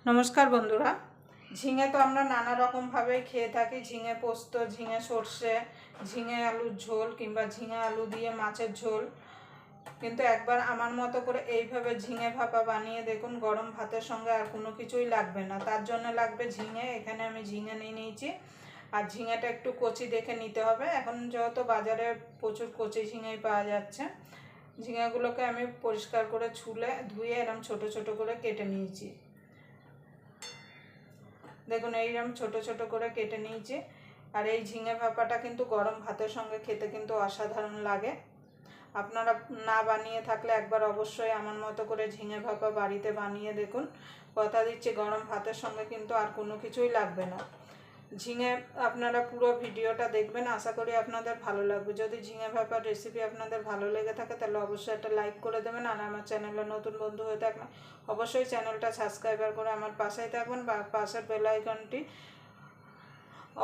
নমস্কার বন্ধুরা। ঝিঙে তো আমরা নানা রকমভাবে খেয়ে থাকি। ঝিঙে পোস্ত, ঝিঙে সর্ষে, ঝিঙে আলুর ঝোল কিংবা ঝিঙে আলু দিয়ে মাছের ঝোল। কিন্তু একবার আমার মতো করে এইভাবে ঝিঙে ভাপা বানিয়ে দেখুন, গরম ভাতের সঙ্গে আর কোনো কিছুই লাগবে না। তার জন্য লাগবে ঝিঙে। এখানে আমি ঝিঙে নিয়ে নিয়েছি। আর ঝিঙেটা একটু কচি দেখে নিতে হবে। এখন যেহেতু বাজারে প্রচুর কচি ঝিঙেই পাওয়া যাচ্ছে, ঝিঙেগুলোকে আমি পরিষ্কার করে ছুলে ধুয়ে এরকম ছোট ছোট করে কেটে নিয়েছি। দেখুন এইরকম ছোট ছোট করে কেটে নিয়েছি। আর এই ঝিঙে ভাপাটা কিন্তু গরম ভাতের সঙ্গে খেতে কিন্তু অসাধারণ লাগে। আপনারা না বানিয়ে থাকলে একবার অবশ্যই আমার মতো করে ঝিঙে ভাপা বাড়িতে বানিয়ে দেখুন। কথা দিচ্ছি গরম ভাতের সঙ্গে কিন্তু আর কোনো কিছুই লাগবে না। ঝিঙে আপনারা পুরো ভিডিওটা দেখবেন, আশা করি আপনাদের ভালো লাগবে। যদি ঝিঙে ভাপার রেসিপি আপনাদের ভালো লেগে থাকে তাহলে অবশ্যই একটা লাইক করে দেবেন। আর আমার চ্যানেলে নতুন বন্ধু হয়ে থাকলে অবশ্যই চ্যানেলটা সাবস্ক্রাইবার করে আমার পাশেই থাকবেন বা পাশের বেল আইকনটি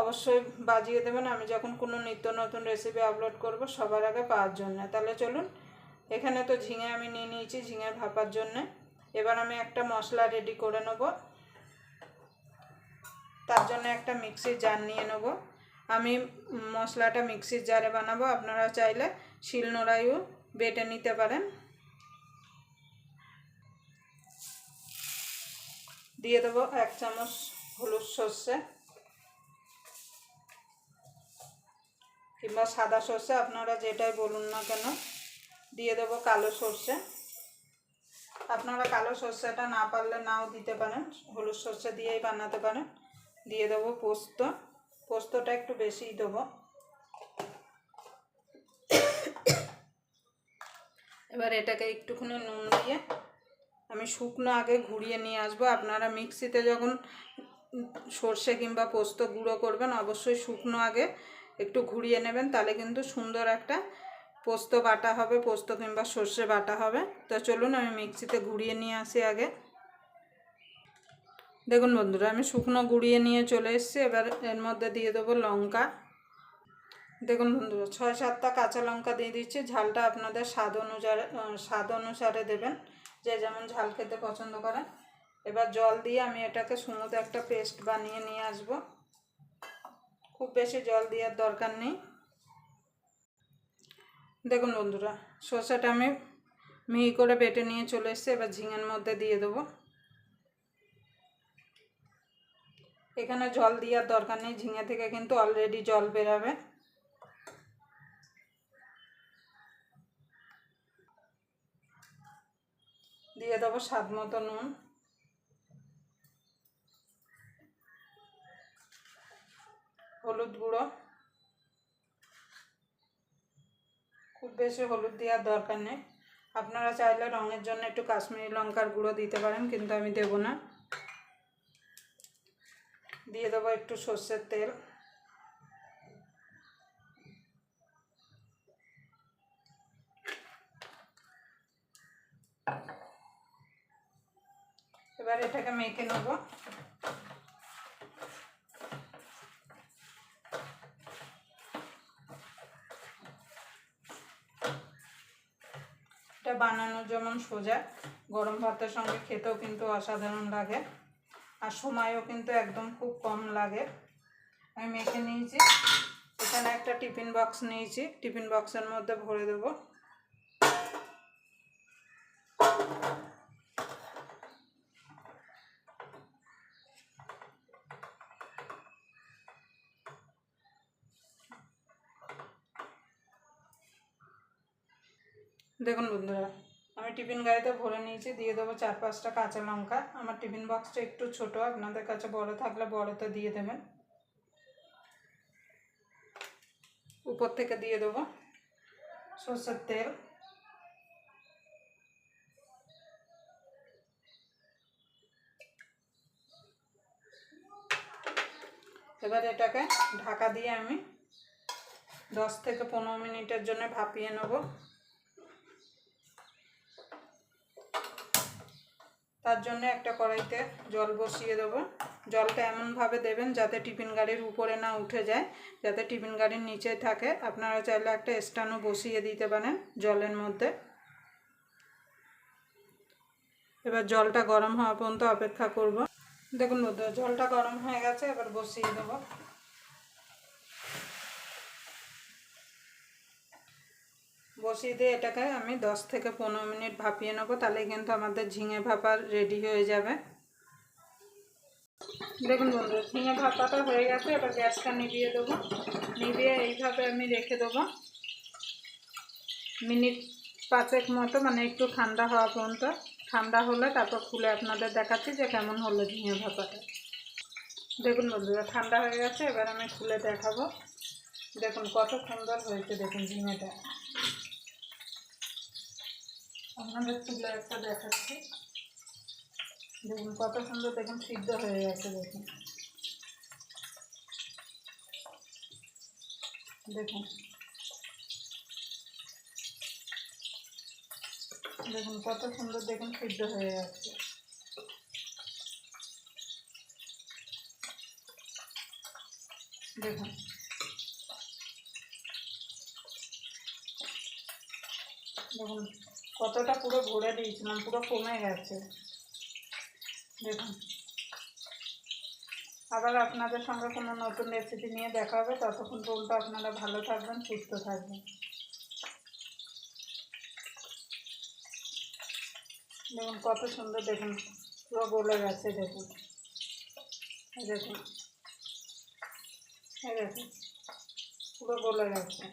অবশ্যই বাজিয়ে দেবেন, আমি যখন কোনো নিত্য নতুন রেসিপি আপলোড করব সবার আগে পাওয়ার জন্য। তাহলে চলুন, এখানে তো ঝিঙে আমি নিয়ে নিয়েছি ঝিঙে ভাপার জন্যে। এবার আমি একটা মশলা রেডি করে নেব। তার জন্য একটা মিক্সির জার নিয়ে নেব। আমি মশলাটা মিক্সির জারে বানাবো, আপনারা চাইলে শিলনোড়ায়ও বেটে নিতে পারেন। দিয়ে দেবো 1 চামচ হলুদ সর্ষে কিংবা সাদা সর্ষে, আপনারা যেটাই বলুন না কেন। দিয়ে দেবো কালো সর্ষে, আপনারা কালো সর্ষেটা না পারলে নাও দিতে পারেন, হলুদ সর্ষে দিয়েই বানাতে পারেন। দিয়ে দেবো পোস্ত, পোস্তটা একটু বেশিই দেবো। এবার এটাকে একটুখানি নুন দিয়ে আমি শুকনো আগে ঘুরিয়ে নিয়ে আসবো। আপনারা মিক্সিতে যখন সর্ষে কিংবা পোস্ত গুঁড়ো করবেন অবশ্যই শুকনো আগে একটু ঘুরিয়ে নেবেন, তাহলে কিন্তু সুন্দর একটা পোস্ত বাটা হবে, পোস্ত কিংবা সর্ষে বাটা হবে। তো চলুন আমি মিক্সিতে ঘুরিয়ে নিয়ে আসি আগে। দেখুন বন্ধুরা, আমি শুকনো গুঁড়িয়ে নিয়ে চলে এসেছি। এবার এর মধ্যে দিয়ে দেবো লঙ্কা। দেখুন বন্ধুরা, 6-7টা কাঁচা লঙ্কা দিয়ে দিচ্ছি। ঝালটা আপনাদের স্বাদ অনুসারে দেবেন, যে যেমন ঝাল খেতে পছন্দ করেন। এবার জল দিয়ে আমি এটাকে স্মুথ একটা পেস্ট বানিয়ে নিয়ে আসব। খুব বেশি জল দেওয়ার দরকার নেই। দেখুন বন্ধুরা, সর্ষেটা আমি মিহি করে বেটে নিয়ে চলে এসেছি। এবার ঝিঙের মধ্যে দিয়ে দেবো। এখানে জল দেওয়ার দরকার নেই, ঝিঙে থেকে কিন্তু অলরেডি জল বেরোবে। দিয়ে দেবো স্বাদ মতো নুন, হলুদ গুঁড়ো, খুব বেশি হলুদ দেওয়ার দরকার নেই। আপনারা চাইলে রঙের জন্য একটু কাশ্মীরি লঙ্কার গুঁড়ো দিতে পারেন, কিন্তু আমি দেব না। দিয়ে দেবো একটু সর্ষের তেল, এবার এটাকে মেখে নেব। এটা বানানো যেমন সোজা, গরম ভাতের সঙ্গে খেতেও কিন্তু অসাধারণ লাগে, আর সময়ও কিন্তু একদম খুব কম লাগে। আমি মেখে নিয়েছি। এখানে একটা টিফিন বক্স নিয়েছি, টিফিন বক্সের মধ্যে ভরে দেবো। দেখুন বন্ধুরা, আমি টিফিন গাড়িতে ভরে নিয়েছি। দিয়ে দেবো 4-5টা কাঁচা লঙ্কা। আমার টিফিন বক্সটা একটু ছোট, আপনাদের কাছে বড় থাকলে বড়তে দিয়ে দেবেন। উপর থেকে দিয়ে দেবো সর্ষের তেল। এবার এটাকে ঢাকা দিয়ে আমি 10 থেকে 15 মিনিটের জন্য ভাপিয়ে নেব। তার জন্য একটা কড়াইতে জল বসিয়ে দেবো। জলটা এমনভাবে দেবেন যাতে টিফিন গাড়ির উপরে না উঠে যায়, যাতে টিফিন গাড়ির নিচে থাকে। আপনারা চাইলে একটা স্ট্যান্ডও বসিয়ে দিতে পারেন জলের মধ্যে। এবার জলটা গরম হওয়া পর্যন্ত অপেক্ষা করব। দেখুন বন্ধুরা, জলটা গরম হয়ে গেছে, এবার বসিয়ে দেবো। বসিয়ে দিয়ে এটাকে আমি 10 থেকে 15 মিনিট ভাপিয়ে নেবো, তাহলে কিন্তু আমাদের ঝিঙে ভাপা রেডি হয়ে যাবে। দেখুন বন্ধুরা, ঝিঙে ভাপাটা হয়ে গেছে, এবার গ্যাসটা নিভিয়ে দেবো। নিভিয়ে এইভাবে আমি রেখে দেবো মিনিট 5 মতো, মানে একটু ঠান্ডা হওয়া পর্যন্ত। ঠান্ডা হলে তারপর খুলে আপনাদের দেখাচ্ছি যে কেমন হলো ঝিঙে ভাপাটা। দেখুন বন্ধুরা, ঠান্ডা হয়ে গেছে, এবার আমি খুলে দেখাবো। দেখুন কত সুন্দর হয়েছে, দেখুন ঝিঙেটা আপনাদের তুলে একটা দেখাচ্ছি। দেখুন কত সুন্দর, দেখুন সিদ্ধ হয়ে গেছে। দেখুন দেখুন দেখুন কত সুন্দর, দেখুন সিদ্ধ হয়ে যাচ্ছে। দেখুন দেখুন কতটা পুরো ভরে দিয়েছিলাম, পুরো কমে গেছে। দেখুন আবার আপনাদের সঙ্গে কোনো নতুন রেসিপি নিয়ে দেখা হবে। ততক্ষণ পর্যন্ত আপনারা ভালো থাকবেন, সুস্থ থাকবেন। দেখুন কত সুন্দর, দেখুন পুরো গলে গেছে। দেখুন দেখুন দেখুন পুরো গলে গেছে।